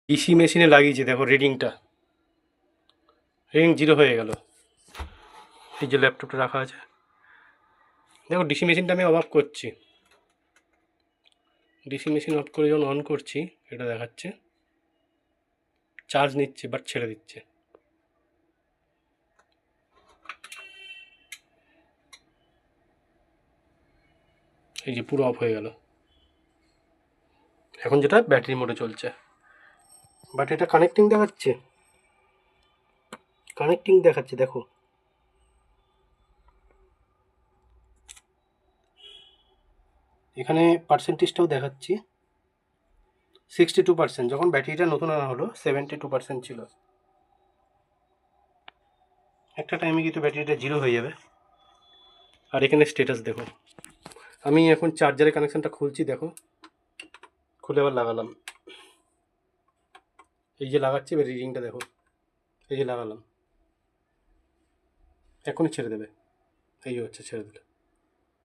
DC মেশিনে লাগিয়েছি, দেখো রিডিংটা, রিডিং 0 হয়ে গেল। এই যে ল্যাপটপটা রাখা আছে, দেখো ডিসি মেশিনটা আমি অফ করছি। ডিসি মেশিন অফ করে যখন অন করছি, এটা দেখাচ্ছে চার্জ নিচ্ছে বাট ছেড়ে দিচ্ছে। এই যে পুরো অফ হয়ে গেল। এখন যেটা ব্যাটারি মোডে চলছে, বাট এটা কানেক্টিং দেখাচ্ছে, কানেক্টিং দেখাচ্ছে দেখো। এখানে পার্সেন্টেজটাও দেখাচ্ছি 62%, যখন ব্যাটারিটা নতুন আনা হলো 72% ছিল। একটা টাইমে কিন্তু ব্যাটারিটা 0 হয়ে যাবে। আর এখানে স্ট্যাটাস দেখো, আমি এখন চার্জারের কানেকশানটা খুলছি, দেখো খুলে আবার লাগালাম। এই যে লাগাচ্ছি, এবার রিডিংটা দেখো, এই যে লাগালাম, এখনই ছেড়ে দেবে, এই হচ্ছে ছেড়ে দিলে।